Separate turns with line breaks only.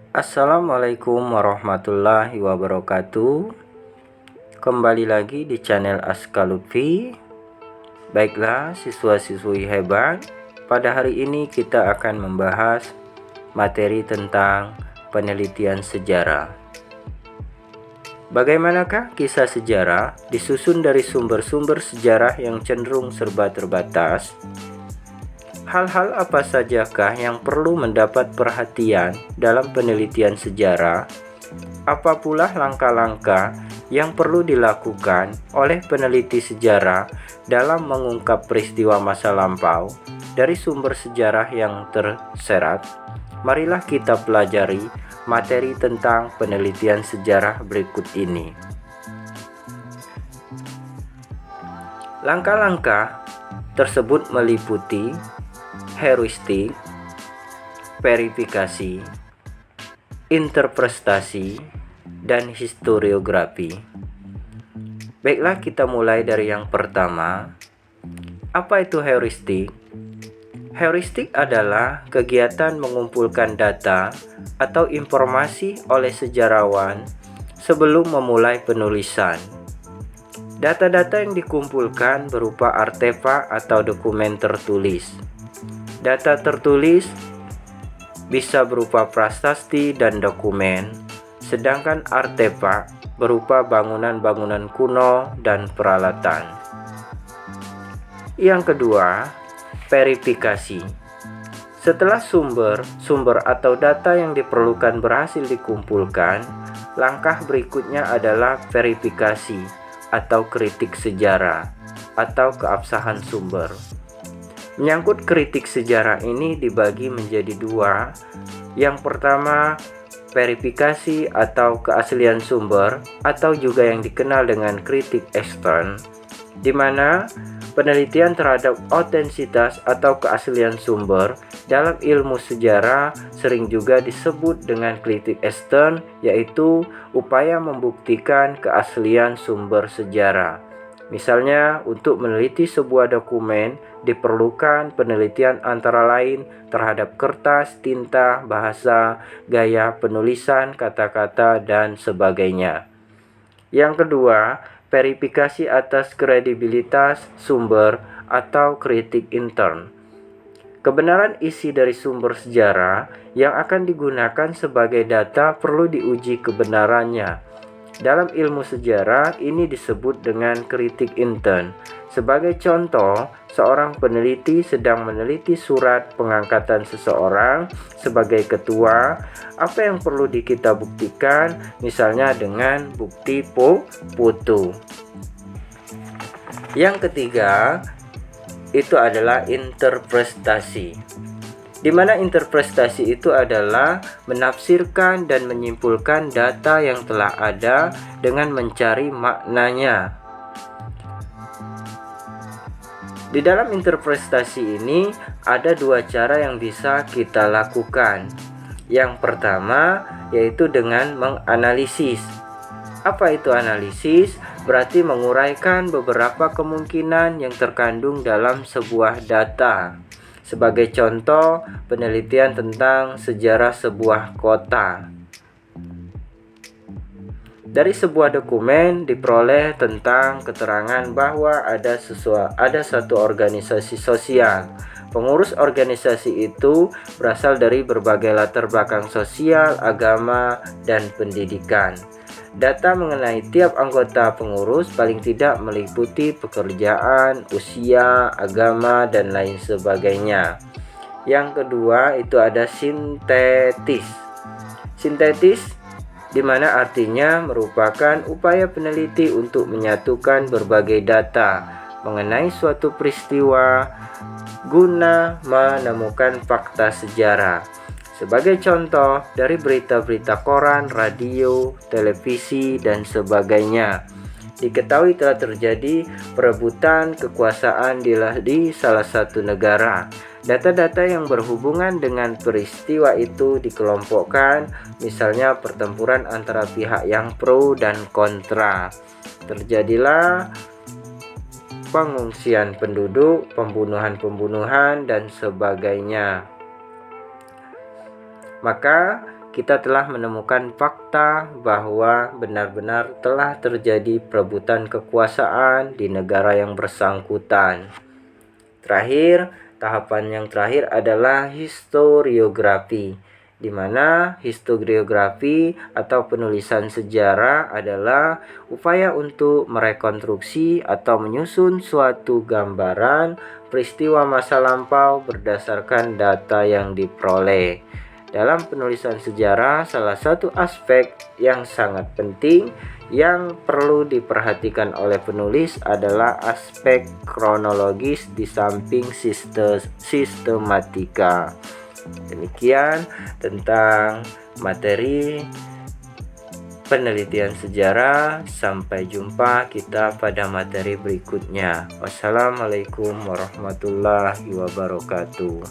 Assalamualaikum warahmatullahi wabarakatuh. Kembali lagi di channel Aska Lutfi. Baiklah siswa-siswi hebat, pada hari ini kita akan membahas materi tentang penelitian sejarah. Bagaimanakah kisah sejarah disusun dari sumber-sumber sejarah yang cenderung serba terbatas? Hal-hal apa sajakah yang perlu mendapat perhatian dalam penelitian sejarah? Apa pula langkah-langkah yang perlu dilakukan oleh peneliti sejarah dalam mengungkap peristiwa masa lampau dari sumber sejarah yang terserat? Marilah kita pelajari materi tentang penelitian sejarah berikut ini. Langkah-langkah tersebut meliputi heuristik, verifikasi, interpretasi, dan historiografi. Baiklah, kita mulai dari yang pertama. Apa itu heuristik? Heuristik adalah kegiatan mengumpulkan data atau informasi oleh sejarawan sebelum memulai penulisan. Data-data yang dikumpulkan berupa artefak atau dokumen tertulis. Data tertulis bisa berupa prasasti dan dokumen, sedangkan artefak berupa bangunan-bangunan kuno dan peralatan. Yang kedua, verifikasi. Setelah sumber atau data yang diperlukan berhasil dikumpulkan, langkah berikutnya adalah verifikasi atau kritik sejarah atau keabsahan sumber. Menyangkut kritik sejarah ini dibagi menjadi dua. Yang pertama, verifikasi atau keaslian sumber atau juga yang dikenal dengan kritik ekstern, di mana penelitian terhadap otentisitas atau keaslian sumber dalam ilmu sejarah sering juga disebut dengan kritik ekstern, yaitu upaya membuktikan keaslian sumber sejarah. Misalnya, untuk meneliti sebuah dokumen diperlukan penelitian antara lain terhadap kertas, tinta, bahasa, gaya penulisan, kata-kata, dan sebagainya. Yang kedua, verifikasi atas kredibilitas sumber atau kritik intern. Kebenaran isi dari sumber sejarah yang akan digunakan sebagai data perlu diuji kebenarannya. Dalam ilmu sejarah, ini disebut dengan kritik intern. Sebagai contoh, seorang peneliti sedang meneliti surat pengangkatan seseorang sebagai ketua. Apa yang perlu kita buktikan? Misalnya dengan bukti foto. Yang ketiga, itu adalah interpretasi. Di mana interpretasi itu adalah menafsirkan dan menyimpulkan data yang telah ada dengan mencari maknanya. Di dalam interpretasi ini ada dua cara yang bisa kita lakukan. Yang pertama yaitu dengan menganalisis. Apa itu analisis? Berarti menguraikan beberapa kemungkinan yang terkandung dalam sebuah data. Sebagai contoh, penelitian tentang sejarah sebuah kota. Dari sebuah dokumen diperoleh tentang keterangan bahwa ada satu organisasi sosial. Pengurus organisasi itu berasal dari berbagai latar belakang sosial, agama, dan pendidikan. Data mengenai tiap anggota pengurus paling tidak meliputi pekerjaan, usia, agama, dan lain sebagainya. Yang kedua itu ada sintetis. Sintetis di mana artinya merupakan upaya peneliti untuk menyatukan berbagai data mengenai suatu peristiwa guna menemukan fakta sejarah. Sebagai contoh, dari berita-berita koran, radio, televisi, dan sebagainya, diketahui telah terjadi perebutan kekuasaan di salah satu negara. Data-data yang berhubungan dengan peristiwa itu dikelompokkan, misalnya pertempuran antara pihak yang pro dan kontra. Terjadilah pengungsian penduduk, pembunuhan-pembunuhan, dan sebagainya. Maka kita telah menemukan fakta bahwa benar-benar telah terjadi perebutan kekuasaan di negara yang bersangkutan. Terakhir, tahapan yang terakhir adalah historiografi, di mana historiografi atau penulisan sejarah adalah upaya untuk merekonstruksi atau menyusun suatu gambaran peristiwa masa lampau berdasarkan data yang diperoleh. Dalam penulisan sejarah, salah satu aspek yang sangat penting yang perlu diperhatikan oleh penulis adalah aspek kronologis di samping sistematika. Demikian tentang materi penelitian sejarah. Sampai jumpa kita pada materi berikutnya. Wassalamualaikum warahmatullahi wabarakatuh.